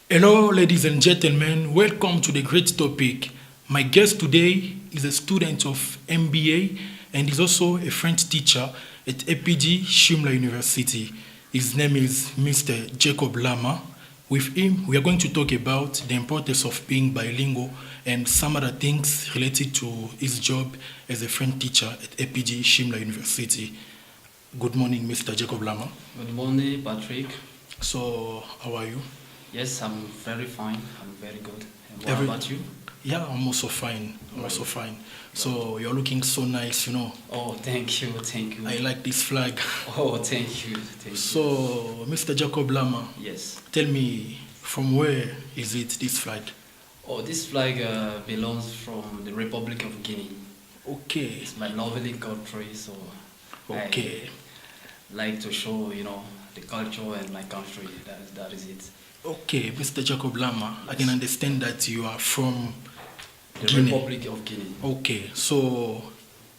Hello, ladies and gentlemen. Welcome to the great topic. My guest today is a student of MBA and is also a French teacher at APG Shimla University. His name is Mr. Jacob Lamah. With him, we are going to talk about the importance of being bilingual and some other things related to his job as a French teacher at APG Shimla University. Good morning, Mr. Jacob Lamah. Good morning, Patrick. So, how are you? Yes, I'm very fine. I'm very good. And what Every- about you? Yeah, I'm also fine. I'm also fine. So you're looking so nice. Oh, thank you, thank you. I like this flag. Oh, thank you, thank you. So, Mr. Jacob Lama, Yes. tell me from where is it this flag? Oh, this flag belongs from the Republic of Guinea. Okay. It's my lovely country, so Okay. I like to show, the culture and my country. That is it. Okay, Mr. Jacob Lama, I can understand that you are from The Guinea. Republic of Guinea. Okay, so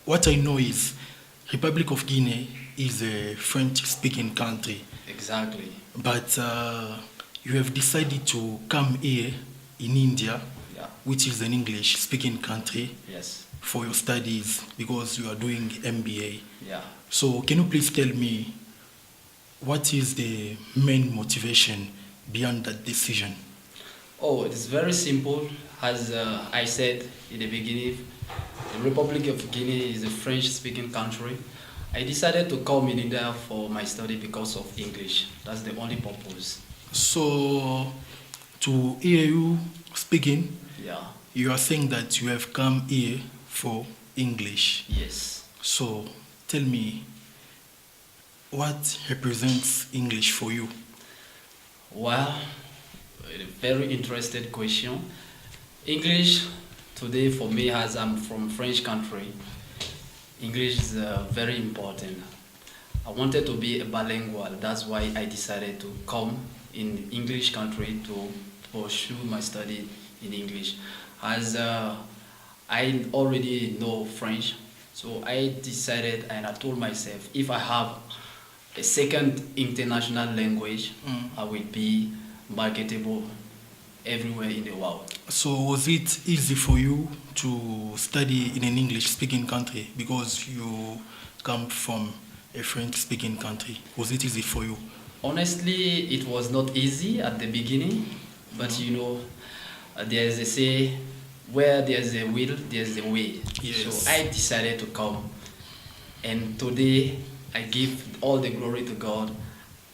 what I know is Republic of Guinea is a French-speaking country, Exactly. but you have decided to come here in India, Yeah. which is an English-speaking country, Yes. for your studies because you are doing MBA. Yeah. So can you please tell me what is the main motivation beyond that decision? Oh, it is very simple. As I said in the beginning, the Republic of Guinea is a French-speaking country. I decided to come in India for my study because of English. That's the only purpose. So to hear you speaking, Yeah. you are saying that you have come here for English. Yes. So tell me what represents English for you? Well, a very interested question. English today for me, as I'm from French country, English is very important. I wanted to be a bilingual. That's why I decided to come in English country to pursue my study in English. As I already know French, so I decided and I told myself if I have a second international language, I will be marketable everywhere in the world. So was it easy for you to study in an English-speaking country because you come from a French-speaking country? Was it easy for you? Honestly, it was not easy at the beginning, but there's a say, where there's a will, there's a way. Yes. So I decided to come, and today I give all the glory to God.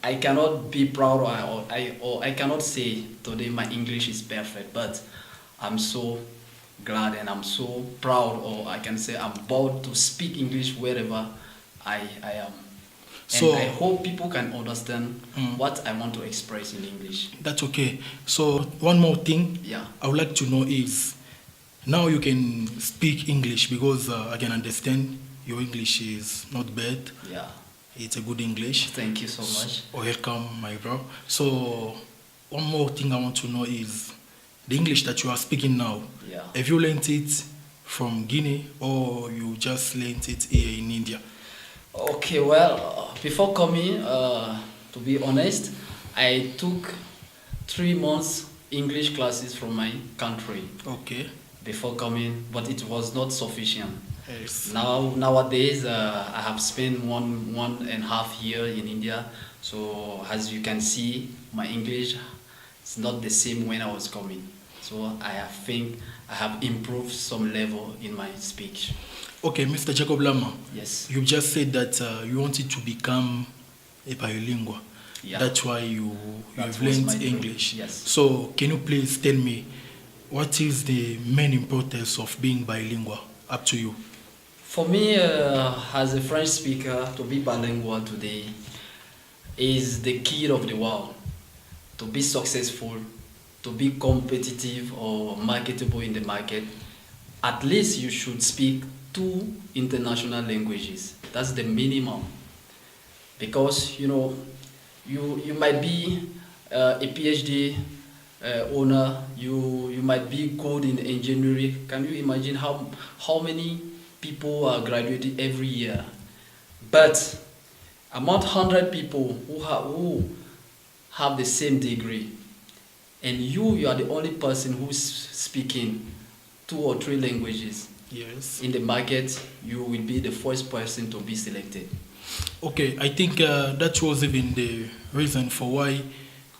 I cannot be proud or I cannot say today my English is perfect, but I'm so glad and I'm so proud, or I can say I'm bold to speak English wherever I am. So- And I hope people can understand what I want to express in English. That's okay. So one more thing Yeah. I would like to know is now you can speak English because I can understand your English is not bad. Yeah. It's a good English. Thank you so much. Welcome, my bro. So one more thing I want to know is the English that you are speaking now. Yeah. Have you learned it from Guinea or you just learned it here in India? Okay, well, before coming, to be honest, I took 3 months English classes from my country Okay. before coming, but it was not sufficient. Yes. Nowadays, I have spent one and a half year in India. So as you can see, my English is not the same when I was coming. So think I have improved some level in my speech. Okay, Mr. Jacob Lama, Yes. you just said that you wanted to become a bilingual. Yeah. That's why you That have was learned my dream, English. yes. So can you please tell me what is the main importance of being bilingual? Up to you. For me, as a French speaker, to be bilingual today is the key of the world. To be successful, to be competitive or marketable in the market, at least you should speak 2 international languages. That's the minimum. Because, you might be a PhD owner, you might be good in engineering. Can you imagine how many people are graduating every year? But among 100 people who have the same degree, and you are the only person who's speaking 2 or 3 languages. Yes. In the market, you will be the first person to be selected. Okay, I think that was even the reason for why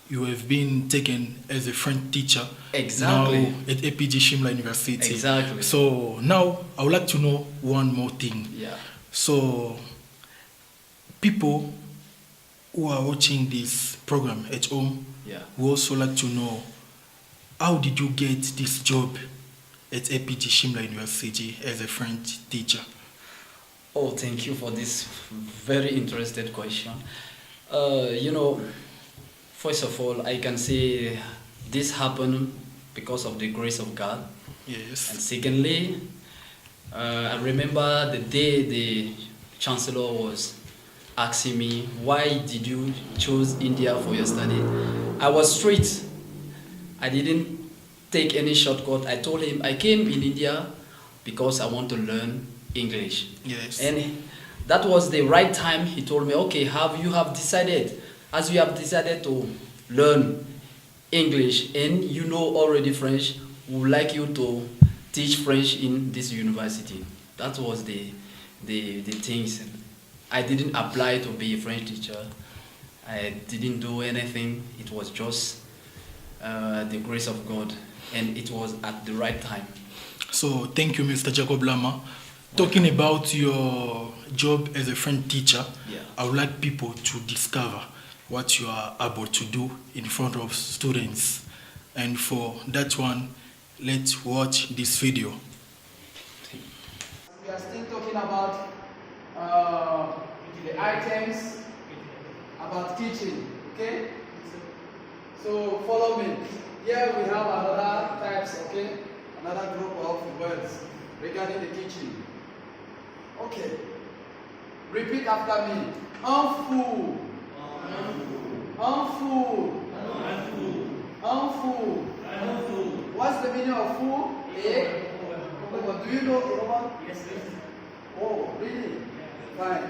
you have been taken as a French teacher. Exactly. Now at APG Shimla University. Exactly. So now I would like to know one more thing. Yeah. So people who are watching this program at home, Yeah. we also like to know, how did you get this job at APG Shimla University as a French teacher? Oh, thank you for this very interesting question. First of all, I can say this happened because of the grace of God. Yes. And secondly, I remember the day the chancellor was asking me, why did you choose India for your study? I was straight. I didn't take any shortcut. I told him I came in India because I want to learn English. Yes. And that was the right time. He told me, okay, as you have decided to learn English and you know already French, we would like you to teach French in this university. That was the things. I didn't apply to be a French teacher. I didn't do anything. It was just the grace of God, and it was at the right time. So thank you, Mr. Jacob Lamah. Talking about your job as a French teacher, Yeah. I would like people to discover what you are able to do in front of students. And for that one, let's watch this video. We are still talking about the items about teaching, okay? So follow me. Here we have another types, okay? Another group of words regarding the teaching. Okay. Repeat after me. Un fou. Un fou. Un fou. What's the meaning of fou? Do you know Roman? Yes, sir. Oh, really? Fine.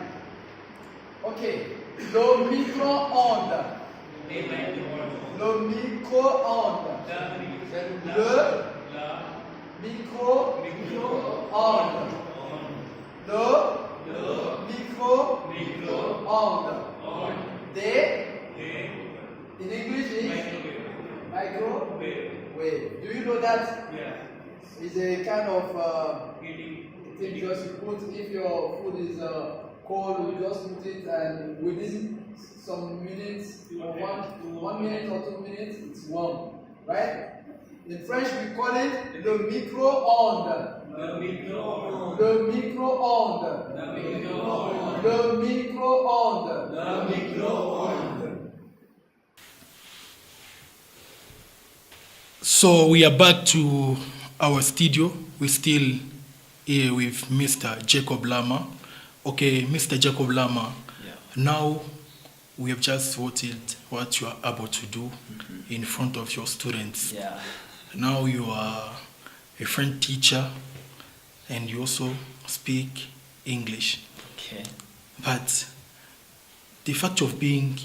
Okay. Le micro-ondes. Le micro-ondes. Le micro-ondes. Le micro-ondes. Des, in English is microwave. Do you know that? Yeah. It's a kind of thing just you put, if your food is cold, you just put it and within some minutes, or 1 minute or 2 minutes, it's warm, right? In French we call it le micro-ondes. Le micro-ondes. Le micro-ondes. Le micro-ondes. Le micro-ondes. Le micro-ondes. So we are back to our studio. We're still here with Mr. Jacob Lamah. Okay, Mr. Jacob Lamah, Yeah. now we have just watched what you are able to do in front of your students. Yeah. Now you are a French teacher and you also speak English. Okay. But the fact of being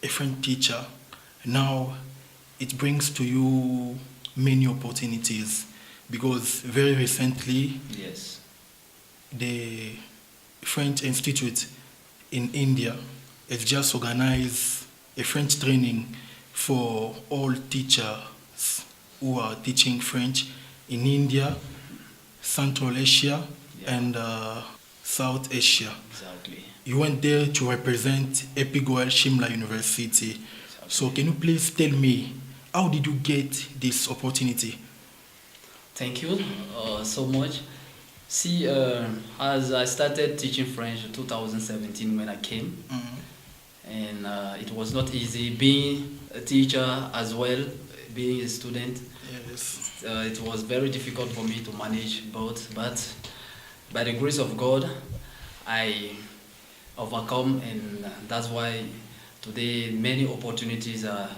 a French teacher, now it brings to you many opportunities, because very recently Yes. the French Institute in India has just organized a French training for all teachers who are teaching French in India, Central Asia, Yeah. and South Asia. Exactly. You went there to represent Epigoal Shimla University. So can you please tell me, how did you get this opportunity? Thank you so much. See, as I started teaching French in 2017 when I came, and it was not easy being a teacher as well, being a student. Yes. It was very difficult for me to manage both, but by the grace of God, I overcome, and that's why today many opportunities are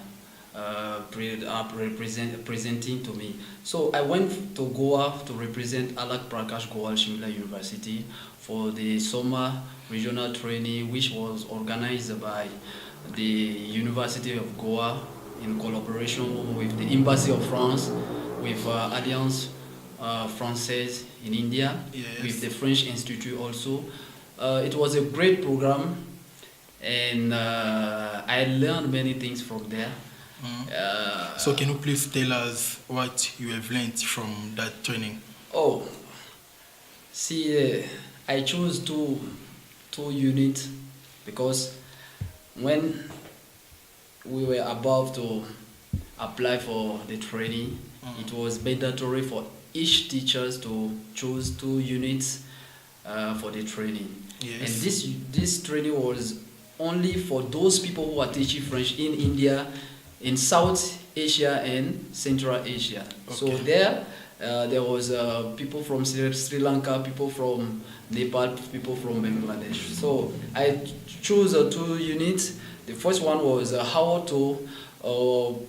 presenting to me. So I went to Goa to represent Alak Prakash Goal Shimla University for the summer regional training, which was organized by the University of Goa in collaboration with the Embassy of France, with Alliance Française in India, Yes. with the French Institute also. It was a great program, and I learned many things from there. So can you please tell us what you have learned from that training? Oh, see, I chose two units because when we were about to apply for the training, it was mandatory for each teachers to choose 2 units for the training. Yes. And this training was only for those people who are teaching French in India, in South Asia and Central Asia. So Okay. there was people from Sri Lanka, people from Nepal, people from Bangladesh. So I chose 2 units. The first one was how to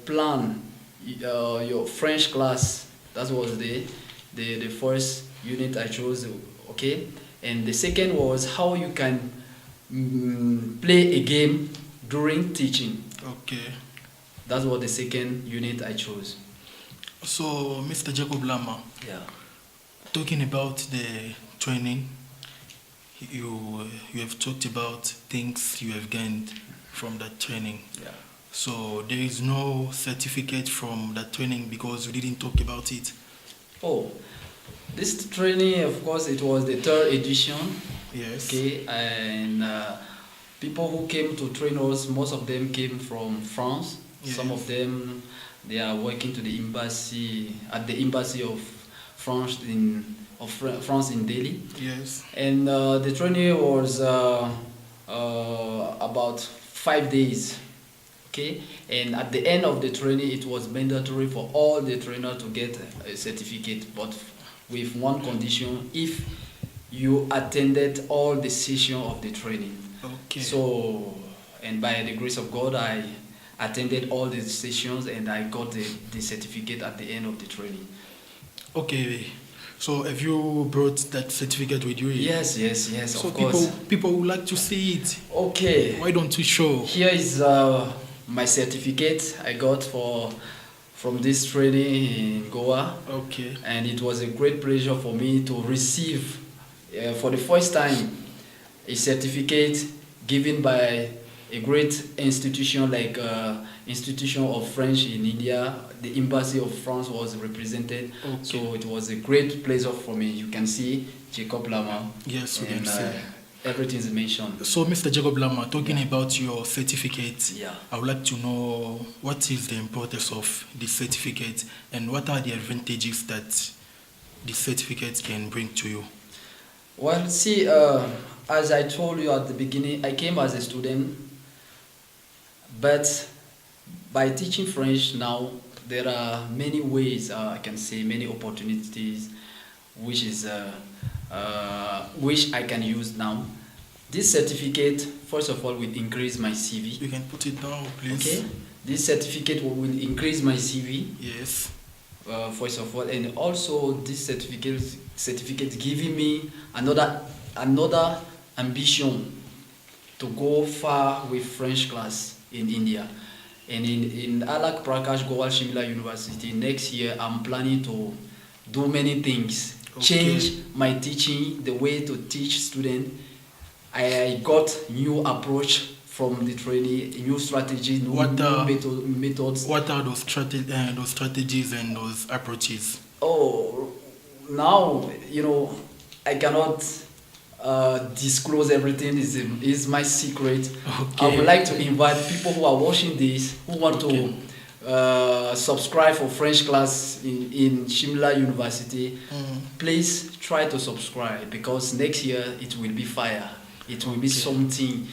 plan your French class. That was the first unit I chose. Okay, and the second was how you can play a game during teaching. Okay. That was the second unit I chose. So, Mr. Jacob Lamah, Yeah. talking about the training, you have talked about things you have gained from that training. Yeah. So there is no certificate from that training because we didn't talk about it. Oh, this training, of course, it was the 3rd edition. Yes. Okay, and people who came to train us, most of them came from France. Yes. Some of them, they are working to the embassy at the embassy of France France in Delhi. Yes. And the training was about 5 days. Okay, and at the end of the training, it was mandatory for all the trainers to get a certificate, but with one condition: if you attended all the sessions of the training. Okay. So, and by the grace of God, I attended all the sessions and I got the certificate at the end of the training. Okay. So have you brought that certificate with you? Yes, So of course. people would like to see it. Okay. Why don't you show? Here is my certificate I got from this training in Goa, Okay. and it was a great pleasure for me to receive for the first time a certificate given by a great institution like Institution of French in India. The Embassy of France was represented, Okay. so it was a great pleasure for me. You can see Jacob Lamah, Yes, we can and see. everything is mentioned. So, Mr. Jacob Lamah, talking about your certificate, Yeah. I would like to know what is the importance of the certificate and what are the advantages that the certificate can bring to you? Well, see, as I told you at the beginning, I came as a student, but by teaching French now, there are many ways, I can say, many opportunities, which I can use now. This certificate, first of all, will increase my CV. You can put it down, please. Okay, this certificate will increase my CV. Yes. First of all, and also this certificate giving me another ambition to go far with French class in India. And in Alak Prakash Gowal Shimla University next year, I'm planning to do many things, Okay. change my teaching, the way to teach students. I got new approach from the training, new strategy, new methods. What are those strategies and those approaches? Oh, now, I cannot disclose everything. Is my secret. Okay. I would like to invite people who are watching this, who want Okay. to subscribe for French class in Shimla University. Please try to subscribe, because next year it will be fire. It will be something,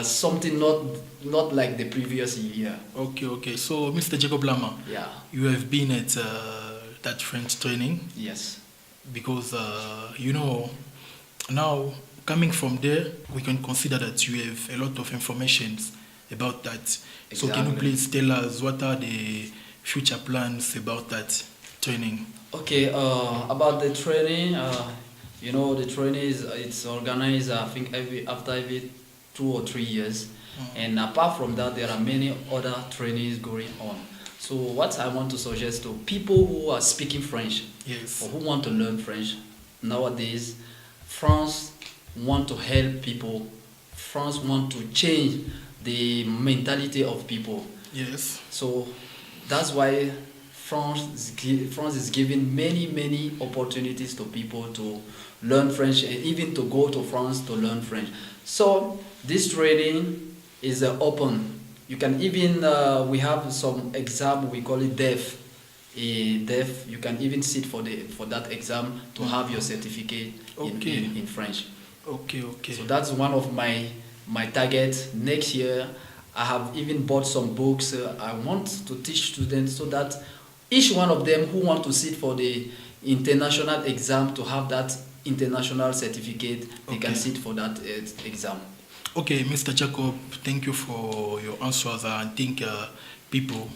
something not like the previous year. Okay. So, Mr. Jacob Lamah, Yeah. you have been at that French training Yes. because, now coming from there, we can consider that you have a lot of information about that. So, can you Exactly. please tell us what are the future plans about that training? Okay, about the training, the training it's organized, I think, after every 2 or 3 years. And apart from that, there are many other trainings going on. So what I want to suggest to people who are speaking French Yes. or who want to learn French nowadays, France want to help people. France want to change the mentality of people. Yes. So that's why France is giving many opportunities to people to learn French and even to go to France to learn French. So this training is open. You can even we have some exam, we call it DEF. DEF, you can even sit for that exam to have your certificate in French. Okay. So that's one of my targets. Next year, I have even bought some books. I want to teach students so that each one of them who want to sit for the international exam to have that international certificate, they can sit for that exam. Okay, Mr. Jacob, thank you for your answers. I think people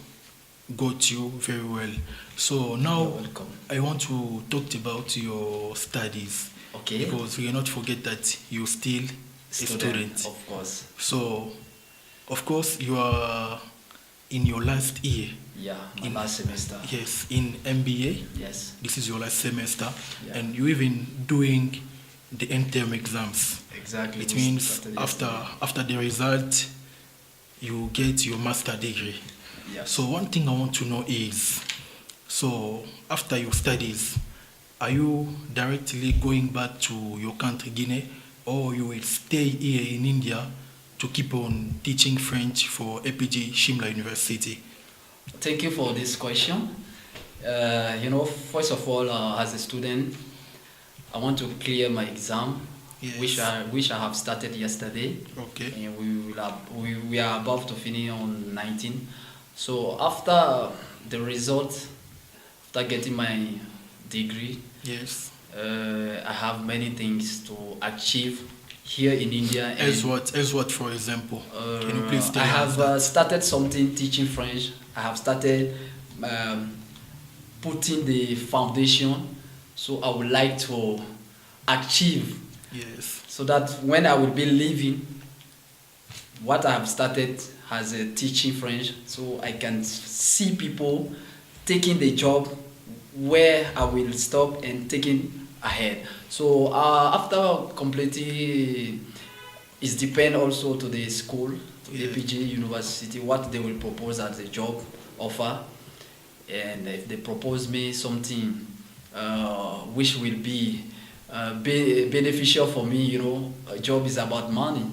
got you very well. So now You're welcome. I want to talk about your studies. Okay. Because we cannot forget that you're still a student. Of course. So, of course, you are in your last year. Yeah, my last semester. Yes, in MBA. Yes. This is your last semester. Yeah. And you're even doing the end-term exams. Exactly. It We means started after yesterday. the result, you get your master degree. Yes. So one thing I want to know is, so after your studies, are you directly going back to your country, Guinea, or you will stay here in India to keep on teaching French for APG Shimla University? Thank you for this question. First of all, as a student, I want to clear my exam, Yes. which I have started yesterday. Okay. And we are about to finish on 19. So after the result, after getting my degree, Yes. I have many things to achieve here in India. And, As what, for example? Can you please tell I us have that? started something teaching French. I have started putting the foundation. So I would like to achieve Yes. so that when I will be leaving, what I have started as a teaching French, so I can see people taking the job where I will stop and taking ahead. So after completing, it depends also to the school, to Yeah. APG University, what they will propose as a job offer. And if they propose me something which will be beneficial for me, a job is about money.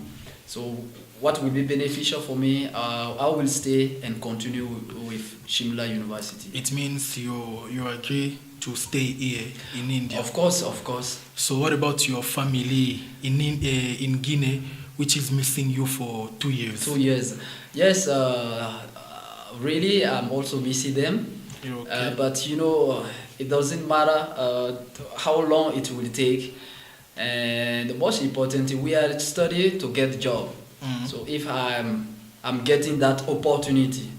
So what will be beneficial for me, I will stay and continue with Shimla University. It means you agree to stay here in India. Of course. So what about your family in Guinea, which is missing you for 2 years? 2 years. Yes, really, I'm also missing them. You're okay. But it doesn't matter how long it will take. And the most important, we are studying to get a job. Mhm. So if I'm getting that opportunity,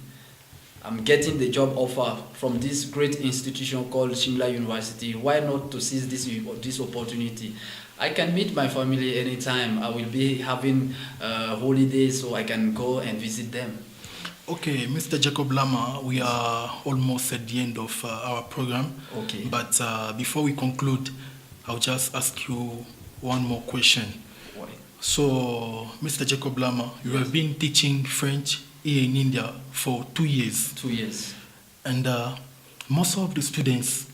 I'm getting the job offer from this great institution called Shimla University, why not to seize this opportunity? I can meet my family anytime. I will be having holidays, so I can go and visit them. Okay, Mr. Jacob Lamah, we are almost at the end of our program. Okay. But before we conclude, I'll just ask you one more question. Why? So, Mr. Jacob Lamah, you have been teaching French here in India for 2 years. 2 years. And most of the students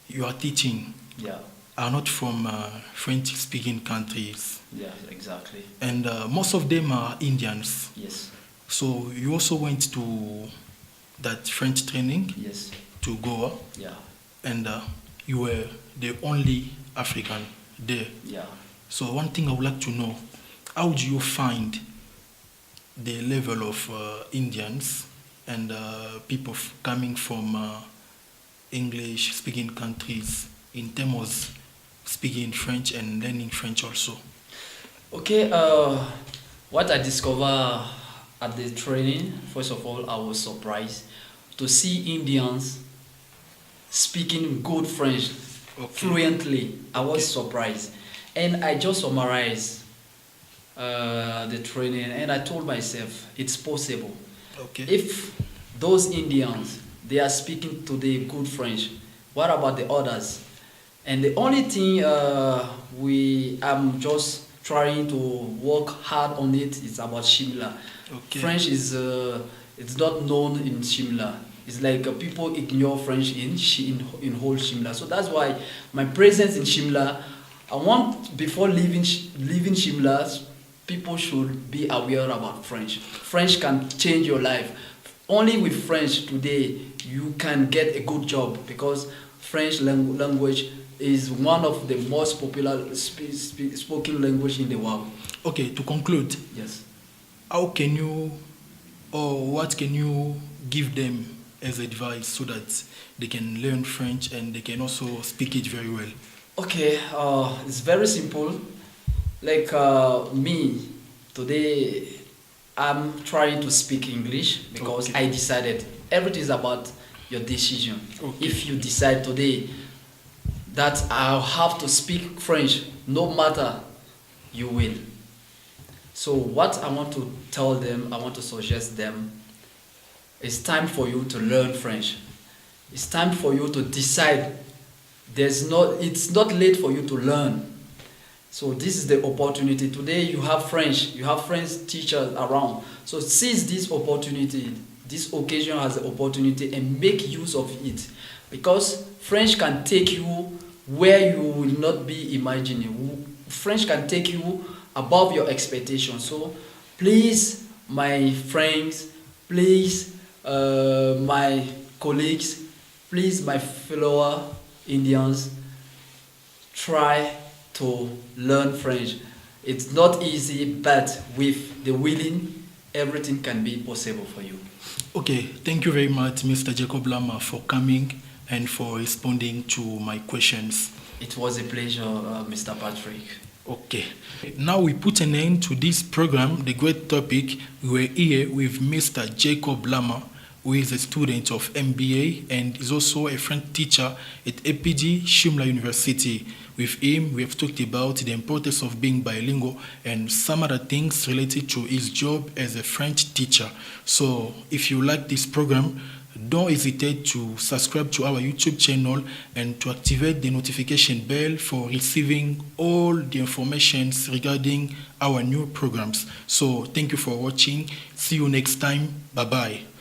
you are teaching Yeah. are not from French-speaking countries. Yeah, exactly. And most of them are Indians. Yes. So you also went to that French training Yes. to Goa, Yeah. and you were the only African there. Yeah. So one thing I would like to know, how do you find the level of Indians and people coming from English-speaking countries in terms of speaking French and learning French also? Okay. What I discovered at the training, first of all, I was surprised to see Indians speaking good French Okay. fluently. I was Okay. surprised, and I just summarized the training, and I told myself it's possible. Okay. If those Indians, they are speaking today good French, what about the others? And the only thing I'm just trying to work hard on it is about Shimla. Okay. French is it's not known in Shimla. It's like people ignore French in whole Shimla. So that's why my presence in Shimla, I want before leaving Shimla, people should be aware about French. French can change your life. Only with French today you can get a good job, because French language is one of the most popular spoken language in the world. Okay, to conclude, Yes. how can you, or what can you give them as advice so that they can learn French and they can also speak it very well? Okay, it's very simple. Like me, today I'm trying to speak English because Okay. I decided. Everything is about your decision. Okay. If you decide today that I'll have to speak French, no matter, you will. So what I want to tell them, I want to suggest them, it's time for you to learn French. It's time for you to decide. It's not late for you to learn. So this is the opportunity. Today you have French teachers around. So seize this opportunity, this occasion as an opportunity, and make use of it. Because French can take you where you will not be imagining. French can take you above your expectations. So please, my friends, please, my colleagues, please, my fellow Indians, try to learn French. It's not easy, but with the willing, everything can be possible for you. Okay, thank you very much, Mr. Jacob Lamah, for coming and for responding to my questions. It was a pleasure, Mr. Patrick. Okay, now we put an end to this program, The Great Topic. We were here with Mr. Jacob Lamah, who is a student of MBA and is also a French teacher at APG Shimla University. With him, we have talked about the importance of being bilingual and some other things related to his job as a French teacher. So if you like this program, don't hesitate to subscribe to our YouTube channel and to activate the notification bell for receiving all the information regarding our new programs. So thank you for watching. See you next time. Bye-bye.